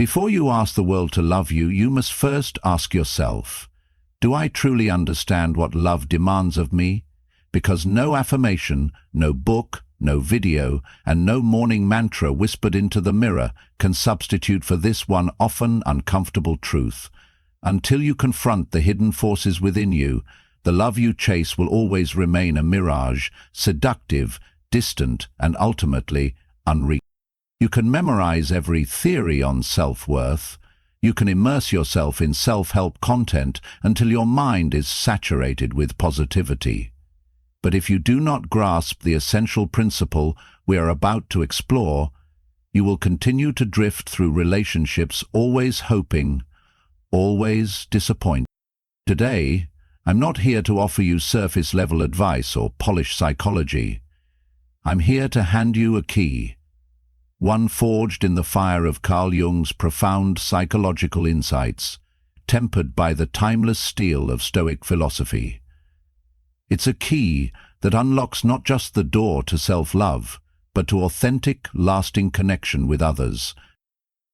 Before you ask the world to love you, you must first ask yourself, do I truly understand what love demands of me? Because no affirmation, no book, no video, and no morning mantra whispered into the mirror can substitute for this one often uncomfortable truth. Until you confront the hidden forces within you, the love you chase will always remain a mirage, seductive, distant, and ultimately unreachable. You can memorize every theory on self-worth. You can immerse yourself in self-help content until your mind is saturated with positivity. But if you do not grasp the essential principle we are about to explore, you will continue to drift through relationships always hoping, always disappointed. Today, I'm not here to offer you surface-level advice or polished psychology. I'm here to hand you a key, one forged in the fire of Carl Jung's profound psychological insights, tempered by the timeless steel of Stoic philosophy. It's a key that unlocks not just the door to self-love, but to authentic, lasting connection with others.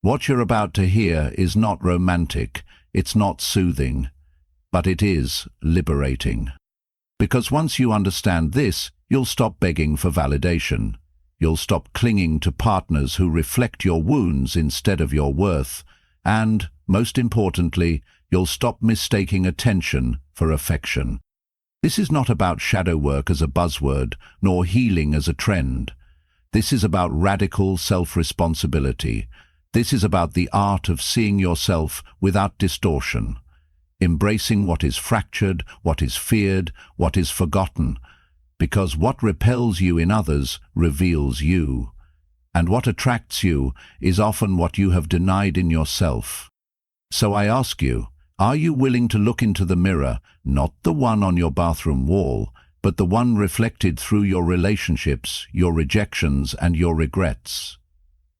What you're about to hear is not romantic, it's not soothing, but it is liberating. Because once you understand this, you'll stop begging for validation. You'll stop clinging to partners who reflect your wounds instead of your worth, and, most importantly, you'll stop mistaking attention for affection. This is not about shadow work as a buzzword, nor healing as a trend. This is about radical self-responsibility. This is about the art of seeing yourself without distortion, embracing what is fractured, what is feared, what is forgotten, because what repels you in others reveals you, and what attracts you is often what you have denied in yourself. So I ask you, are you willing to look into the mirror, not the one on your bathroom wall, but the one reflected through your relationships, your rejections, and your regrets?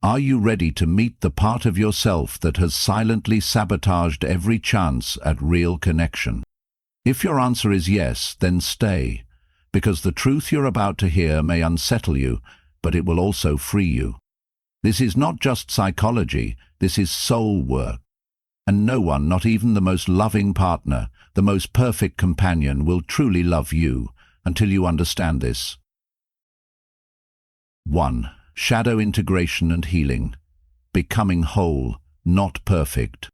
Are you ready to meet the part of yourself that has silently sabotaged every chance at real connection? If your answer is yes, then stay, because the truth you're about to hear may unsettle you, but it will also free you. This is not just psychology, this is soul work. And no one, not even the most loving partner, the most perfect companion, will truly love you until you understand this. 1. Shadow integration and healing. Becoming whole, not perfect.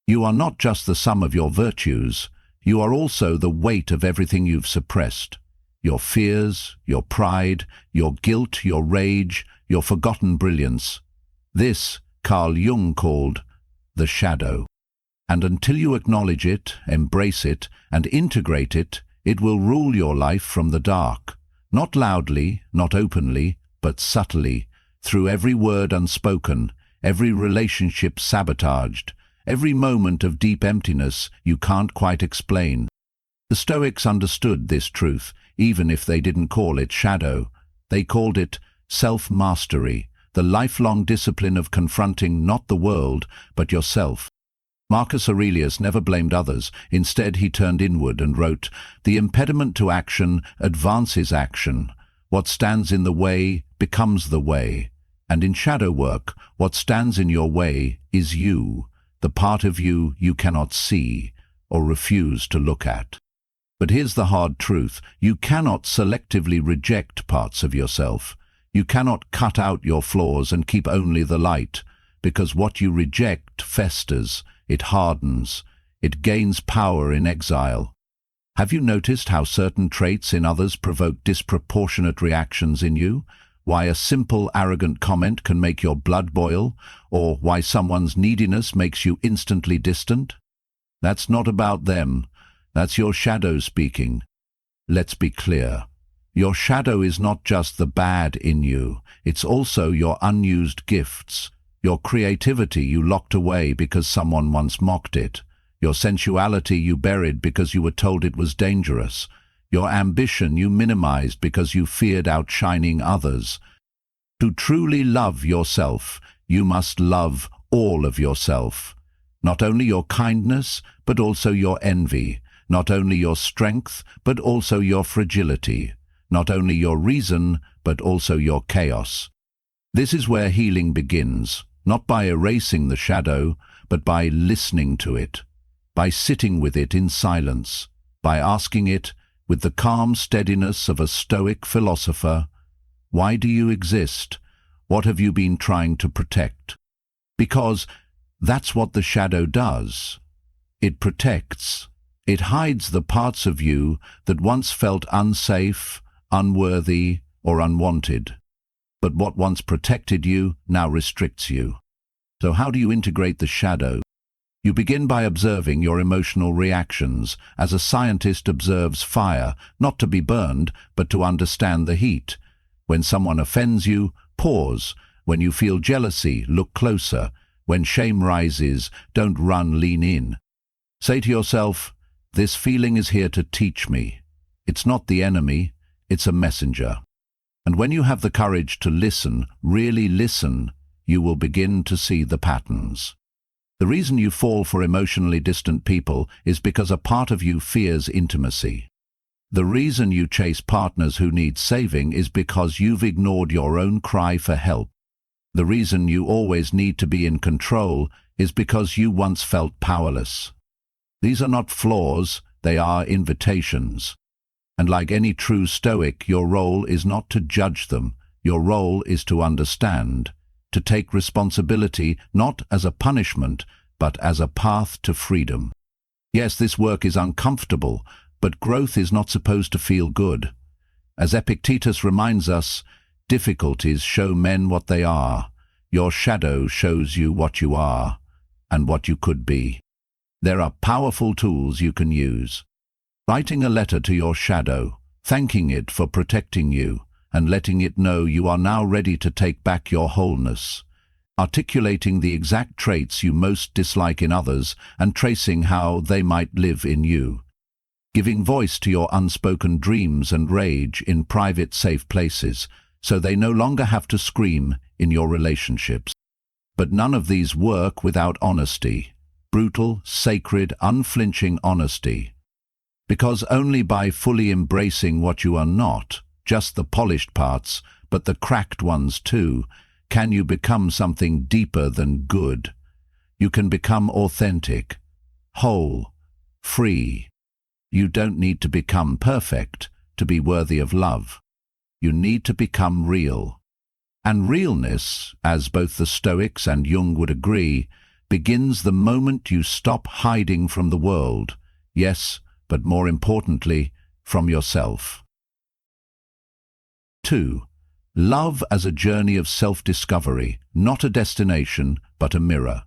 You are not just the sum of your virtues, you are also the weight of everything you've suppressed. Your fears, your pride, your guilt, your rage, your forgotten brilliance. This Carl Jung called the shadow. And until you acknowledge it, embrace it, and integrate it, it will rule your life from the dark. Not loudly, not openly, but subtly, through every word unspoken, every relationship sabotaged, every moment of deep emptiness you can't quite explain. The Stoics understood this truth, even if they didn't call it shadow. They called it self-mastery, the lifelong discipline of confronting not the world, but yourself. Marcus Aurelius never blamed others. Instead, he turned inward and wrote, "The impediment to action advances action. What stands in the way becomes the way. And in shadow work, what stands in your way is you, the part of you you cannot see or refuse to look at." But here's the hard truth. You cannot selectively reject parts of yourself. You cannot cut out your flaws and keep only the light, because what you reject festers, it hardens, it gains power in exile. Have you noticed how certain traits in others provoke disproportionate reactions in you? Why a simple, arrogant comment can make your blood boil, or why someone's neediness makes you instantly distant? That's not about them. That's your shadow speaking. Let's be clear. Your shadow is not just the bad in you, it's also your unused gifts, your creativity you locked away because someone once mocked it, your sensuality you buried because you were told it was dangerous, your ambition you minimized because you feared outshining others. To truly love yourself, you must love all of yourself. Not only your kindness, but also your envy. Not only your strength, but also your fragility. Not only your reason, but also your chaos. This is where healing begins, not by erasing the shadow, but by listening to it, by sitting with it in silence, by asking it, with the calm steadiness of a Stoic philosopher, "Why do you exist? What have you been trying to protect?" Because that's what the shadow does. It protects. It hides the parts of you that once felt unsafe, unworthy, or unwanted. But what once protected you now restricts you. So how do you integrate the shadow? You begin by observing your emotional reactions, as a scientist observes fire, not to be burned, but to understand the heat. When someone offends you, pause. When you feel jealousy, look closer. When shame rises, don't run, lean in. Say to yourself, "This feeling is here to teach me." It's not the enemy, it's a messenger. And when you have the courage to listen, really listen, you will begin to see the patterns. The reason you fall for emotionally distant people is because a part of you fears intimacy. The reason you chase partners who need saving is because you've ignored your own cry for help. The reason you always need to be in control is because you once felt powerless. These are not flaws, they are invitations. And like any true Stoic, your role is not to judge them. Your role is to understand, to take responsibility not as a punishment, but as a path to freedom. Yes, this work is uncomfortable, but growth is not supposed to feel good. As Epictetus reminds us, difficulties show men what they are. Your shadow shows you what you are, and what you could be. There are powerful tools you can use. Writing a letter to your shadow, thanking it for protecting you, and letting it know you are now ready to take back your wholeness. Articulating the exact traits you most dislike in others and tracing how they might live in you. Giving voice to your unspoken dreams and rage in private, safe places, so they no longer have to scream in your relationships. But none of these work without honesty. Brutal, sacred, unflinching honesty. Because only by fully embracing what you are not, just the polished parts, but the cracked ones too, can you become something deeper than good. You can become authentic, whole, free. You don't need to become perfect to be worthy of love. You need to become real. And realness, as both the Stoics and Jung would agree, begins the moment you stop hiding from the world, yes, but more importantly, from yourself. 2. Love as a journey of self-discovery, not a destination, but a mirror.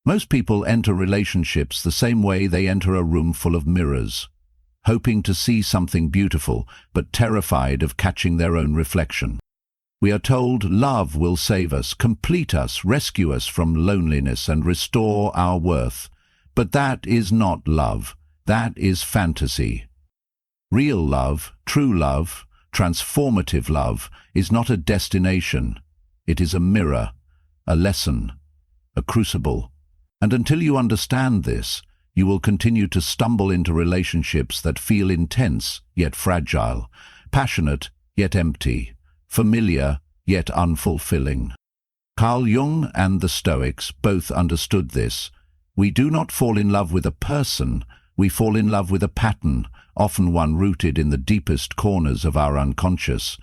Most people enter relationships the same way they enter a room full of mirrors, hoping to see something beautiful, but terrified of catching their own reflection. We are told love will save us, complete us, rescue us from loneliness and restore our worth. But that is not love. That is fantasy. Real love, true love, transformative love is not a destination. It is a mirror, a lesson, a crucible. And until you understand this, you will continue to stumble into relationships that feel intense yet fragile, passionate yet empty, familiar yet unfulfilling. Carl Jung and the Stoics both understood this. We do not fall in love with a person, we fall in love with a pattern, often one rooted in the deepest corners of our unconscious.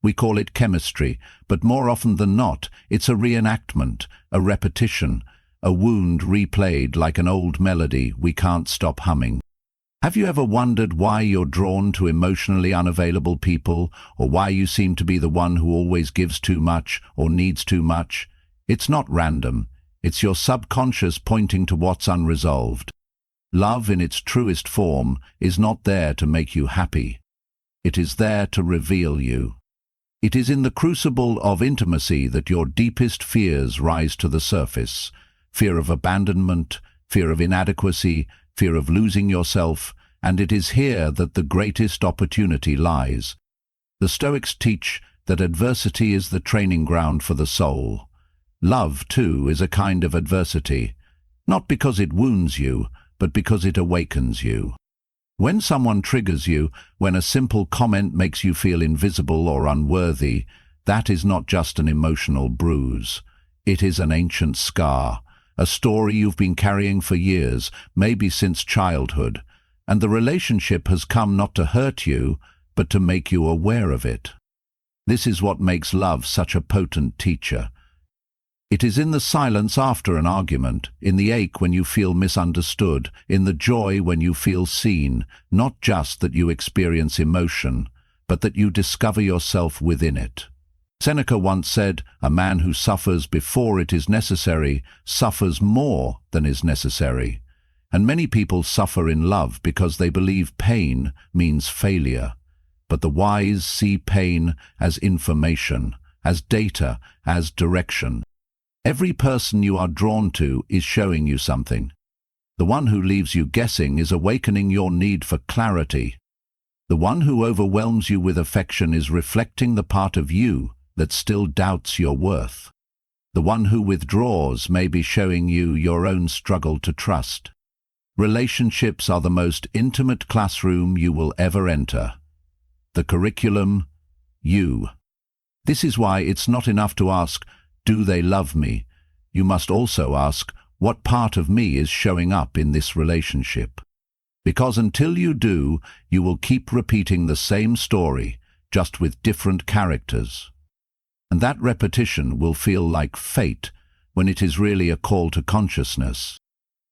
We call it chemistry, but more often than not, it's a reenactment, a repetition, a wound replayed like an old melody we can't stop humming. Have you ever wondered why you're drawn to emotionally unavailable people, or why you seem to be the one who always gives too much or needs too much? It's not random. It's your subconscious pointing to what's unresolved. Love in its truest form is not there to make you happy. It is there to reveal you. It is in the crucible of intimacy that your deepest fears rise to the surface. Fear of abandonment, fear of inadequacy, fear of losing yourself, and it is here that the greatest opportunity lies. The Stoics teach that adversity is the training ground for the soul. Love, too, is a kind of adversity, not because it wounds you, but because it awakens you. When someone triggers you, when a simple comment makes you feel invisible or unworthy, that is not just an emotional bruise. It is an ancient scar, a story you've been carrying for years, maybe since childhood, and the relationship has come not to hurt you, but to make you aware of it. This is what makes love such a potent teacher. It is in the silence after an argument, in the ache when you feel misunderstood, in the joy when you feel seen, not just that you experience emotion, but that you discover yourself within it. Seneca once said, "A man who suffers before it is necessary suffers more than is necessary." And many people suffer in love because they believe pain means failure. But the wise see pain as information, as data, as direction. Every person you are drawn to is showing you something. The one who leaves you guessing is awakening your need for clarity. The one who overwhelms you with affection is reflecting the part of you that still doubts your worth. The one who withdraws may be showing you your own struggle to trust. Relationships are the most intimate classroom you will ever enter. The curriculum, you. This is why it's not enough to ask, "Do they love me?" You must also ask, "What part of me is showing up in this relationship?" Because until you do, you will keep repeating the same story, just with different characters. And that repetition will feel like fate when it is really a call to consciousness.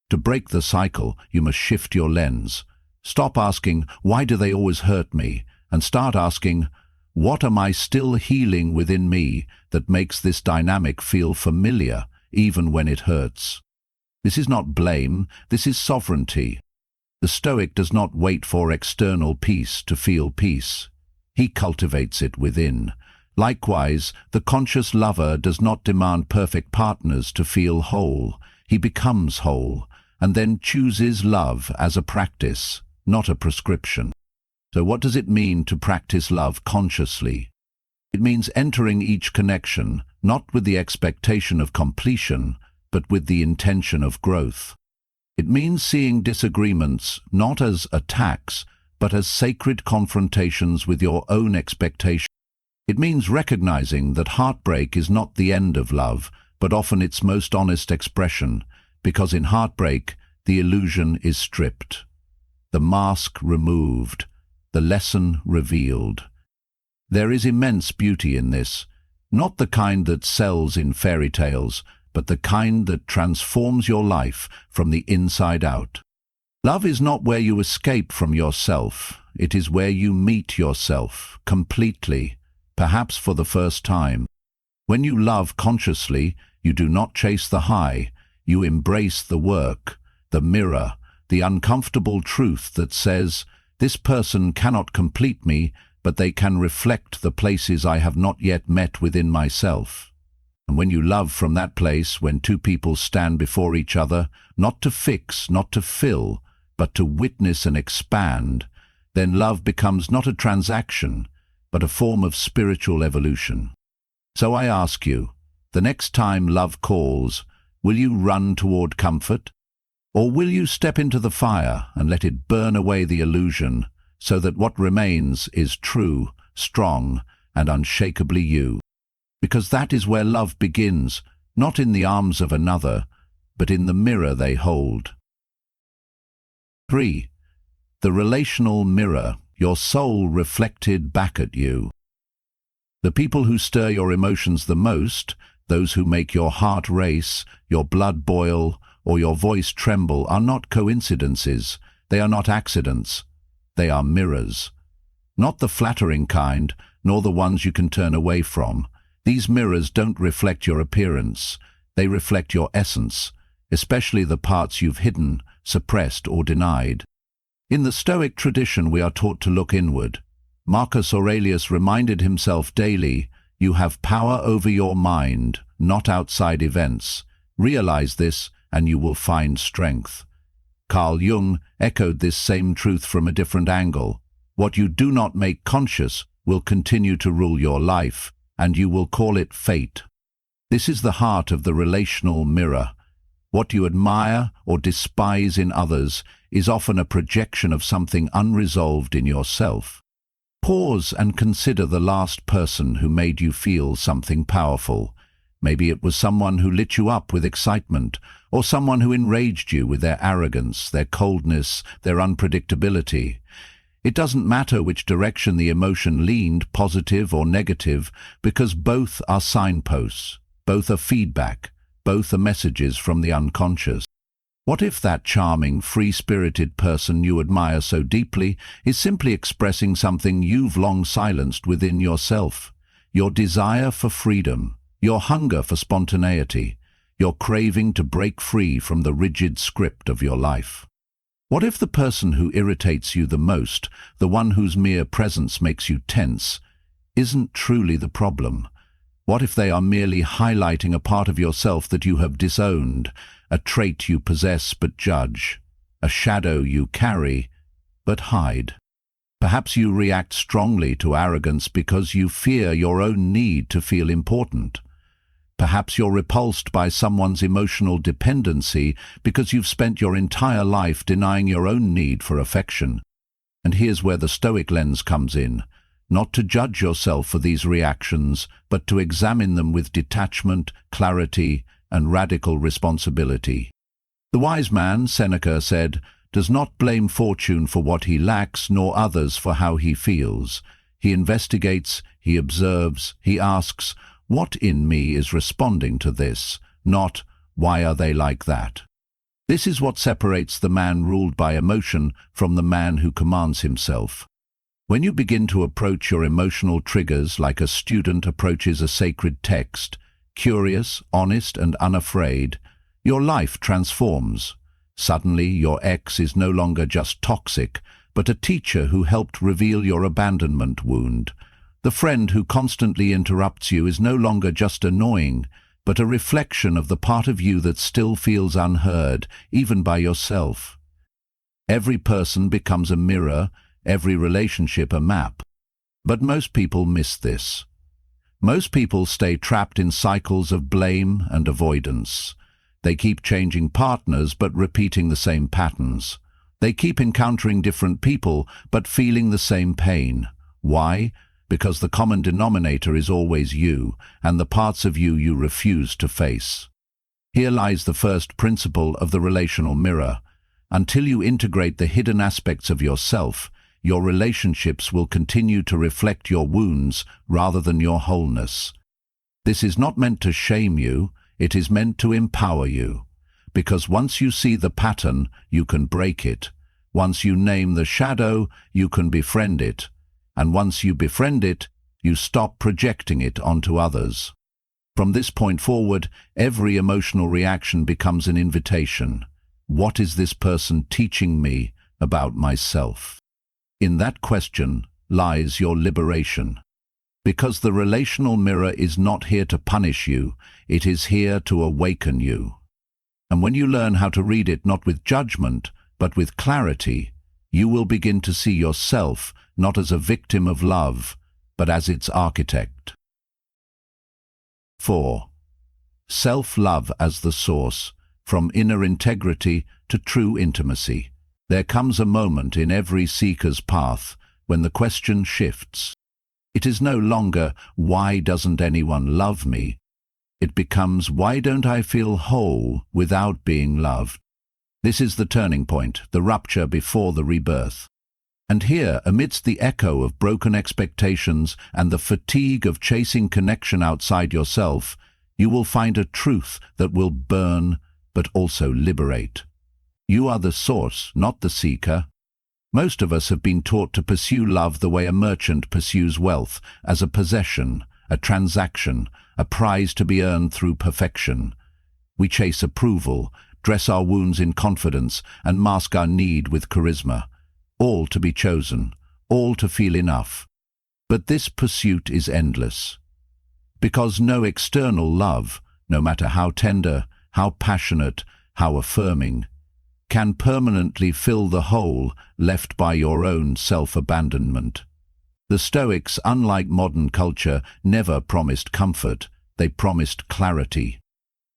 To break the cycle, you must shift your lens. Stop asking, "Why do they always hurt me?" and start asking, "What am I still healing within me that makes this dynamic feel familiar, even when it hurts?" This is not blame, this is sovereignty. The Stoic does not wait for external peace to feel peace. He cultivates it within. Likewise, the conscious lover does not demand perfect partners to feel whole. He becomes whole, and then chooses love as a practice, not a prescription. So what does it mean to practice love consciously? It means entering each connection, not with the expectation of completion, but with the intention of growth. It means seeing disagreements not as attacks, but as sacred confrontations with your own expectations. It means recognizing that heartbreak is not the end of love, but often its most honest expression, because in heartbreak, the illusion is stripped, the mask removed, the lesson revealed. There is immense beauty in this, not the kind that sells in fairy tales, but the kind that transforms your life from the inside out. Love is not where you escape from yourself, it is where you meet yourself, completely, perhaps for the first time. When you love consciously, you do not chase the high, you embrace the work, the mirror, the uncomfortable truth that says, "This person cannot complete me, but they can reflect the places I have not yet met within myself." And when you love from that place, when two people stand before each other, not to fix, not to fill, but to witness and expand, then love becomes not a transaction, but a form of spiritual evolution. So I ask you, the next time love calls, will you run toward comfort? Or will you step into the fire and let it burn away the illusion, so that what remains is true, strong, and unshakably you? Because that is where love begins, not in the arms of another, but in the mirror they hold. 3. The relational mirror, your soul reflected back at you. The people who stir your emotions the most, those who make your heart race, your blood boil, or your voice tremble are not coincidences, they are not accidents, they are mirrors. Not the flattering kind, nor the ones you can turn away from. These mirrors don't reflect your appearance, they reflect your essence, especially the parts you've hidden, suppressed, or denied. In the Stoic tradition we are taught to look inward. Marcus Aurelius reminded himself daily, "You have power over your mind, not outside events. Realize this, and you will find strength." Carl Jung echoed this same truth from a different angle. What you do not make conscious will continue to rule your life, and you will call it fate. This is the heart of the relational mirror. What you admire or despise in others is often a projection of something unresolved in yourself. Pause and consider the last person who made you feel something powerful. Maybe it was someone who lit you up with excitement, or someone who enraged you with their arrogance, their coldness, their unpredictability. It doesn't matter which direction the emotion leaned, positive or negative, because both are signposts, both are feedback, both are messages from the unconscious. What if that charming, free-spirited person you admire so deeply is simply expressing something you've long silenced within yourself? Your desire for freedom, your hunger for spontaneity, your craving to break free from the rigid script of your life. What if the person who irritates you the most, the one whose mere presence makes you tense, isn't truly the problem? What if they are merely highlighting a part of yourself that you have disowned, a trait you possess but judge, a shadow you carry but hide? Perhaps you react strongly to arrogance because you fear your own need to feel important. Perhaps you're repulsed by someone's emotional dependency because you've spent your entire life denying your own need for affection. And here's where the Stoic lens comes in. Not to judge yourself for these reactions, but to examine them with detachment, clarity, and radical responsibility. The wise man, Seneca said, does not blame fortune for what he lacks, nor others for how he feels. He investigates, he observes, he asks, what in me is responding to this? Not, why are they like that? This is what separates the man ruled by emotion from the man who commands himself. When you begin to approach your emotional triggers like a student approaches a sacred text, curious, honest, and unafraid, your life transforms. Suddenly, your ex is no longer just toxic, but a teacher who helped reveal your abandonment wound. The friend who constantly interrupts you is no longer just annoying, but a reflection of the part of you that still feels unheard, even by yourself. Every person becomes a mirror, every relationship a map. But most people miss this. Most people stay trapped in cycles of blame and avoidance. They keep changing partners but repeating the same patterns. They keep encountering different people but feeling the same pain. Why? Because the common denominator is always you, and the parts of you you refuse to face. Here lies the first principle of the relational mirror. Until you integrate the hidden aspects of yourself, your relationships will continue to reflect your wounds rather than your wholeness. This is not meant to shame you, it is meant to empower you. Because once you see the pattern, you can break it. Once you name the shadow, you can befriend it. And once you befriend it, you stop projecting it onto others. From this point forward, every emotional reaction becomes an invitation. What is this person teaching me about myself? In that question lies your liberation. Because the relational mirror is not here to punish you, it is here to awaken you. And when you learn how to read it not with judgment, but with clarity, you will begin to see yourself not as a victim of love, but as its architect. 4. Self-love as the source, from inner integrity to true intimacy. There comes a moment in every seeker's path when the question shifts. It is no longer, why doesn't anyone love me? It becomes, why don't I feel whole without being loved? This is the turning point, the rupture before the rebirth. And here, amidst the echo of broken expectations and the fatigue of chasing connection outside yourself, you will find a truth that will burn but also liberate. You are the source, not the seeker. Most of us have been taught to pursue love the way a merchant pursues wealth, as a possession, a transaction, a prize to be earned through perfection. We chase approval, dress our wounds in confidence, and mask our need with charisma. All to be chosen, all to feel enough. But this pursuit is endless. Because no external love, no matter how tender, how passionate, how affirming, can permanently fill the hole left by your own self-abandonment. The Stoics, unlike modern culture, never promised comfort, they promised clarity.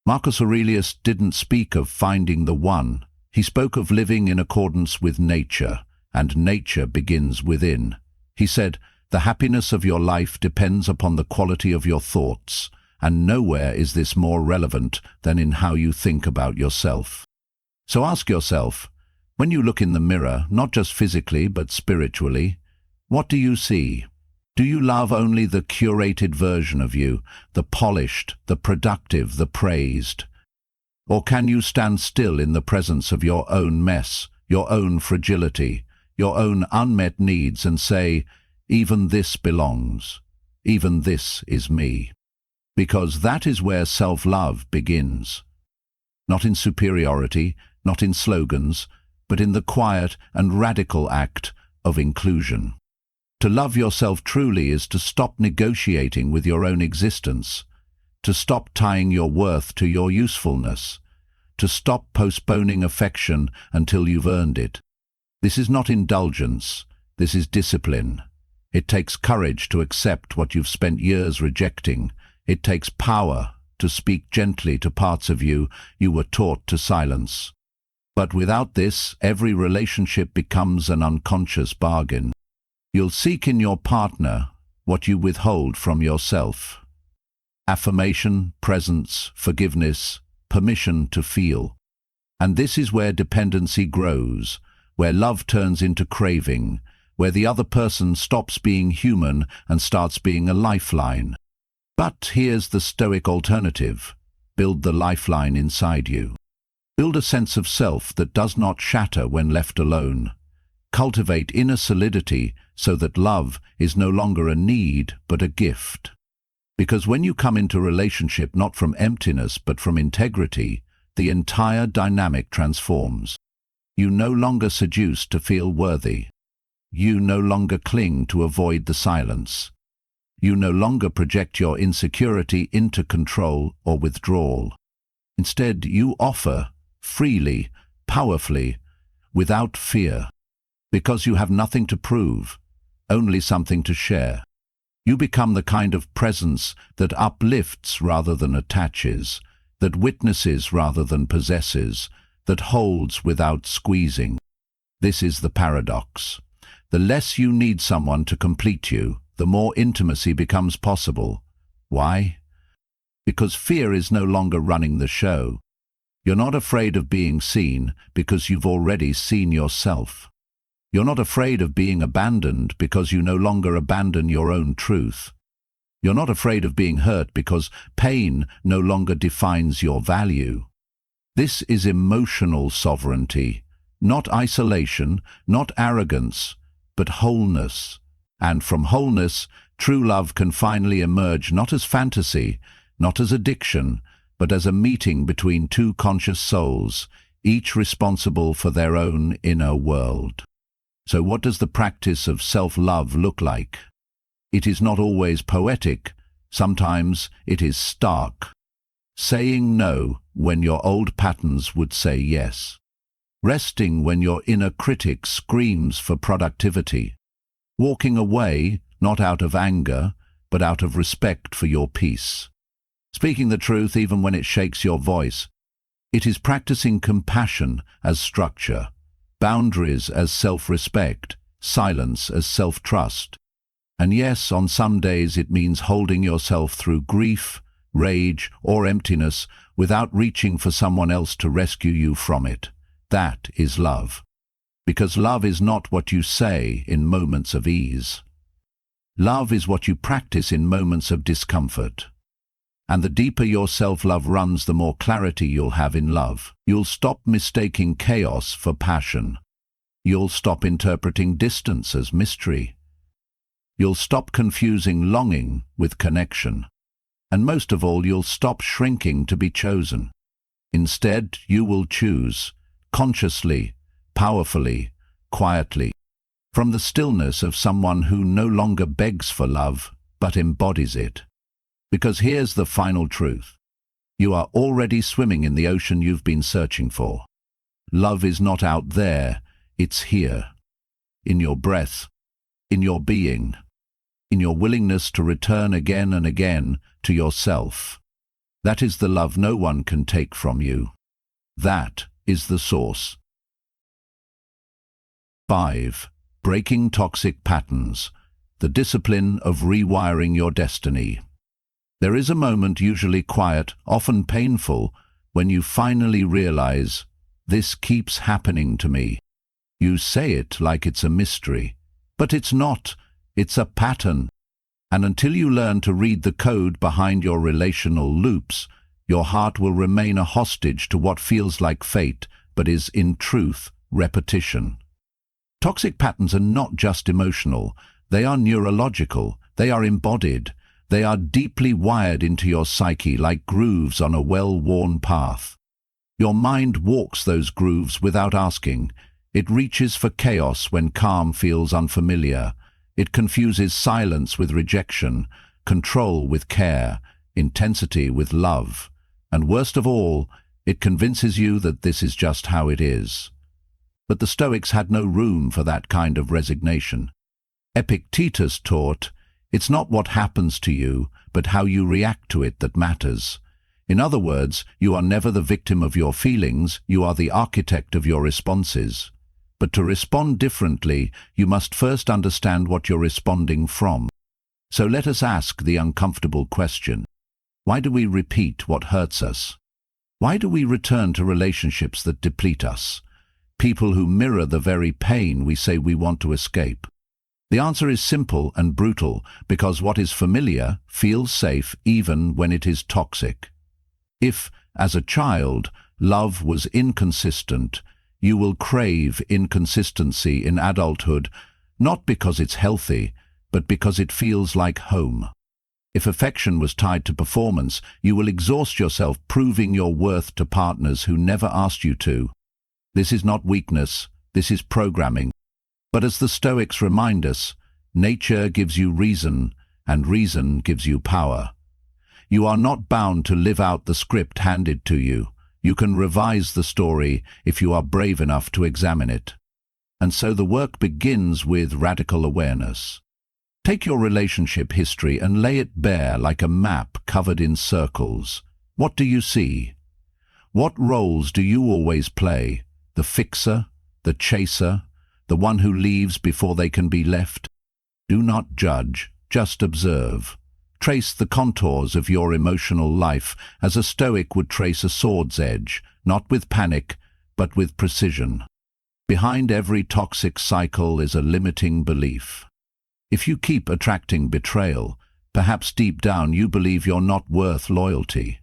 Marcus Aurelius didn't speak of finding the one, he spoke of living in accordance with nature, and nature begins within. He said, the happiness of your life depends upon the quality of your thoughts, and nowhere is this more relevant than in how you think about yourself. So ask yourself, when you look in the mirror, not just physically but spiritually, what do you see? Do you love only the curated version of you, the polished, the productive, the praised? Or can you stand still in the presence of your own mess, your own fragility, your own unmet needs and say, even this belongs, even this is me? Because that is where self-love begins. Not in superiority, not in slogans, but in the quiet and radical act of inclusion. To love yourself truly is to stop negotiating with your own existence, to stop tying your worth to your usefulness, to stop postponing affection until you've earned it. This is not indulgence, this is discipline. It takes courage to accept what you've spent years rejecting. It takes power to speak gently to parts of you were taught to silence. But without this, every relationship becomes an unconscious bargain. You'll seek in your partner what you withhold from yourself. Affirmation, presence, forgiveness, permission to feel. And this is where dependency grows, where love turns into craving, where the other person stops being human and starts being a lifeline. But here's the Stoic alternative. Build the lifeline inside you. Build a sense of self that does not shatter when left alone. Cultivate inner solidity so that love is no longer a need but a gift. Because when you come into relationship not from emptiness but from integrity, the entire dynamic transforms. You no longer seduce to feel worthy. You no longer cling to avoid the silence. You no longer project your insecurity into control or withdrawal. Instead, you offer freely, powerfully, without fear. Because you have nothing to prove, only something to share. You become the kind of presence that uplifts rather than attaches, that witnesses rather than possesses, that holds without squeezing. This is the paradox. The less you need someone to complete you, the more intimacy becomes possible. Why? Because fear is no longer running the show. You're not afraid of being seen because you've already seen yourself. You're not afraid of being abandoned because you no longer abandon your own truth. You're not afraid of being hurt because pain no longer defines your value. This is emotional sovereignty, not isolation, not arrogance, but wholeness. And from wholeness, true love can finally emerge not as fantasy, not as addiction, but as a meeting between two conscious souls, each responsible for their own inner world. So what does the practice of self-love look like? It is not always poetic. Sometimes it is stark. Saying no when your old patterns would say yes. Resting when your inner critic screams for productivity. Walking away, not out of anger, but out of respect for your peace. Speaking the truth even when it shakes your voice. It is practicing compassion as structure, boundaries as self-respect, silence as self-trust. And yes, on some days it means holding yourself through grief, rage, or emptiness without reaching for someone else to rescue you from it. That is love. Because love is not what you say in moments of ease. Love is what you practice in moments of discomfort. And the deeper your self-love runs, the more clarity you'll have in love. You'll stop mistaking chaos for passion. You'll stop interpreting distance as mystery. You'll stop confusing longing with connection. And most of all, you'll stop shrinking to be chosen. Instead, you will choose, consciously, powerfully, quietly, from the stillness of someone who no longer begs for love, but embodies it. Because here's the final truth. You are already swimming in the ocean you've been searching for. Love is not out there, it's here. In your breath, in your being, in your willingness to return again and again to yourself. That is the love no one can take from you. That is the source. 5. Breaking toxic patterns. The discipline of rewiring your destiny. There is a moment, usually quiet, often painful, when you finally realize, this keeps happening to me. You say it like it's a mystery, but it's not. It's a pattern. And until you learn to read the code behind your relational loops, your heart will remain a hostage to what feels like fate, but is in truth repetition. Toxic patterns are not just emotional, they are neurological, they are embodied, they are deeply wired into your psyche like grooves on a well-worn path. Your mind walks those grooves without asking. It reaches for chaos when calm feels unfamiliar. It confuses silence with rejection, control with care, intensity with love. And worst of all, it convinces you that this is just how it is. But the Stoics had no room for that kind of resignation. Epictetus taught, it's not what happens to you, but how you react to it that matters. In other words, you are never the victim of your feelings, you are the architect of your responses. But to respond differently, you must first understand what you're responding from. So let us ask the uncomfortable question. Why do we repeat what hurts us? Why do we return to relationships that deplete us? People who mirror the very pain we say we want to escape. The answer is simple and brutal, because what is familiar feels safe even when it is toxic. If, as a child, love was inconsistent, you will crave inconsistency in adulthood, not because it's healthy, but because it feels like home. If affection was tied to performance, you will exhaust yourself proving your worth to partners who never asked you to. This is not weakness, this is programming. But as the Stoics remind us, nature gives you reason, and reason gives you power. You are not bound to live out the script handed to you. You can revise the story if you are brave enough to examine it. And so the work begins with radical awareness. Take your relationship history and lay it bare like a map covered in circles. What do you see? What roles do you always play? The fixer, the chaser, the one who leaves before they can be left? Do not judge, just observe. Trace the contours of your emotional life as a Stoic would trace a sword's edge, not with panic, but with precision. Behind every toxic cycle is a limiting belief. If you keep attracting betrayal, perhaps deep down you believe you're not worth loyalty.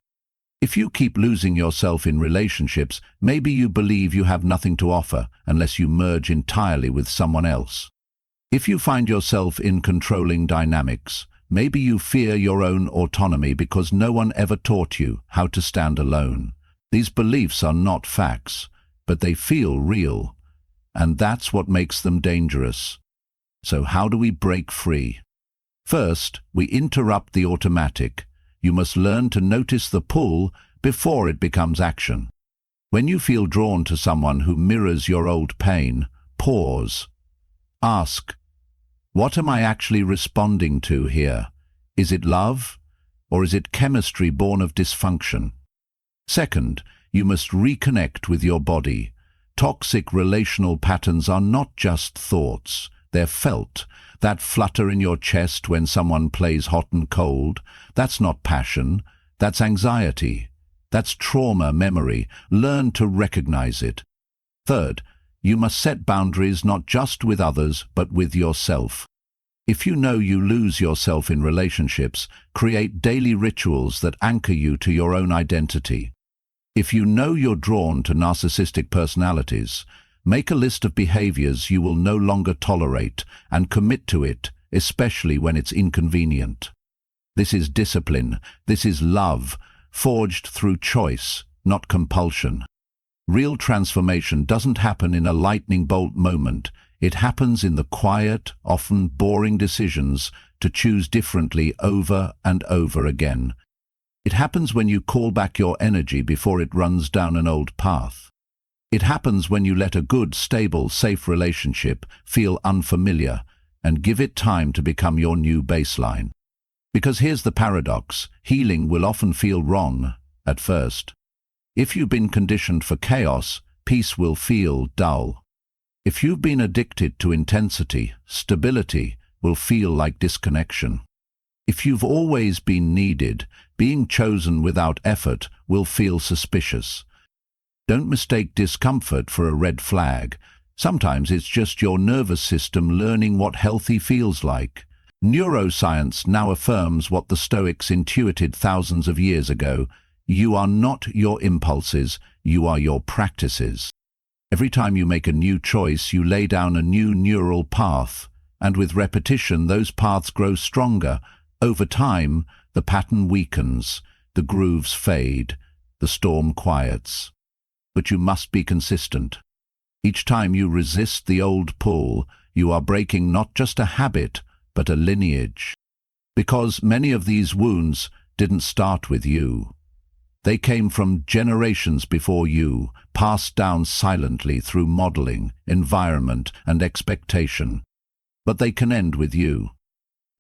If you keep losing yourself in relationships, maybe you believe you have nothing to offer unless you merge entirely with someone else. If you find yourself in controlling dynamics, maybe you fear your own autonomy because no one ever taught you how to stand alone. These beliefs are not facts, but they feel real, and that's what makes them dangerous. So how do we break free? First, we interrupt the automatic. You must learn to notice the pull before it becomes action. When you feel drawn to someone who mirrors your old pain, pause. Ask, what am I actually responding to here? Is it love, or is it chemistry born of dysfunction? Second, you must reconnect with your body. Toxic relational patterns are not just thoughts, they're felt. That flutter in your chest when someone plays hot and cold, that's not passion, that's anxiety. That's trauma memory. Learn to recognize it. Third, you must set boundaries not just with others, but with yourself. If you know you lose yourself in relationships, create daily rituals that anchor you to your own identity. If you know you're drawn to narcissistic personalities, make a list of behaviors you will no longer tolerate and commit to it, especially when it's inconvenient. This is discipline. This is love, forged through choice, not compulsion. Real transformation doesn't happen in a lightning bolt moment. It happens in the quiet, often boring decisions to choose differently over and over again. It happens when you call back your energy before it runs down an old path. It happens when you let a good, stable, safe relationship feel unfamiliar and give it time to become your new baseline. Because here's the paradox, healing will often feel wrong at first. If you've been conditioned for chaos, peace will feel dull. If you've been addicted to intensity, stability will feel like disconnection. If you've always been needed, being chosen without effort will feel suspicious. Don't mistake discomfort for a red flag. Sometimes it's just your nervous system learning what healthy feels like. Neuroscience now affirms what the Stoics intuited thousands of years ago. You are not your impulses, you are your practices. Every time you make a new choice, you lay down a new neural path, and with repetition, those paths grow stronger. Over time, the pattern weakens, the grooves fade, the storm quiets. But you must be consistent. Each time you resist the old pull, you are breaking not just a habit, but a lineage. Because many of these wounds didn't start with you. They came from generations before you, passed down silently through modeling, environment, and expectation. But they can end with you.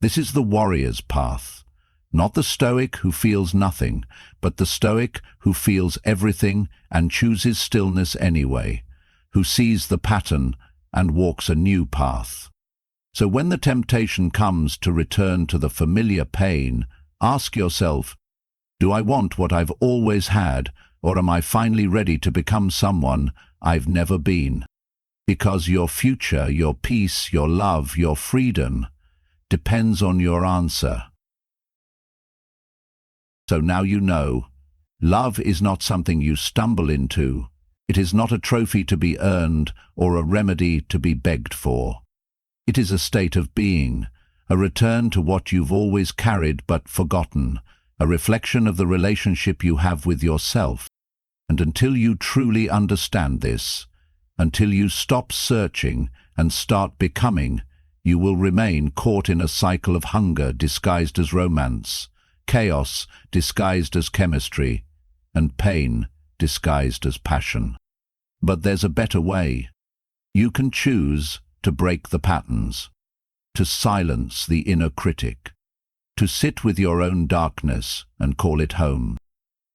This is the warrior's path. Not the Stoic who feels nothing, but the Stoic who feels everything and chooses stillness anyway, who sees the pattern and walks a new path. So when the temptation comes to return to the familiar pain, ask yourself, do I want what I've always had, or am I finally ready to become someone I've never been? Because your future, your peace, your love, your freedom depends on your answer. So now you know, love is not something you stumble into. It is not a trophy to be earned or a remedy to be begged for. It is a state of being, a return to what you've always carried but forgotten, a reflection of the relationship you have with yourself. And until you truly understand this, until you stop searching and start becoming, you will remain caught in a cycle of hunger disguised as romance, chaos disguised as chemistry, and pain disguised as passion. But there's a better way. You can choose to break the patterns, to silence the inner critic, to sit with your own darkness and call it home.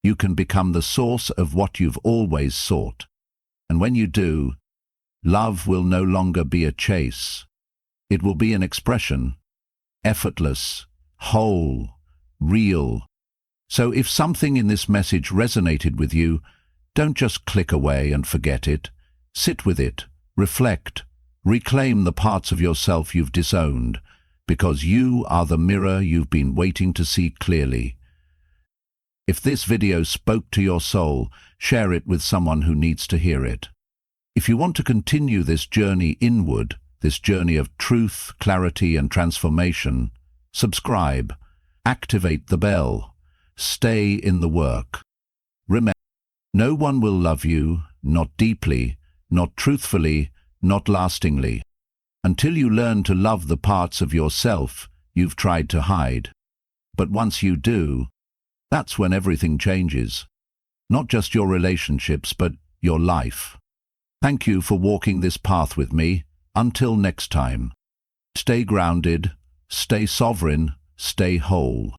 You can become the source of what you've always sought. And when you do, love will no longer be a chase. It will be an expression, effortless, whole, real. So if something in this message resonated with you, don't just click away and forget it. Sit with it, reflect, reclaim the parts of yourself you've disowned, because you are the mirror you've been waiting to see clearly. If this video spoke to your soul, share it with someone who needs to hear it. If you want to continue this journey inward, this journey of truth, clarity, and transformation, subscribe, activate the bell, stay in the work. Remember, no one will love you, not deeply, not truthfully, not lastingly, until you learn to love the parts of yourself you've tried to hide. But once you do, that's when everything changes. Not just your relationships, but your life. Thank you for walking this path with me. Until next time, stay grounded, stay sovereign, stay whole.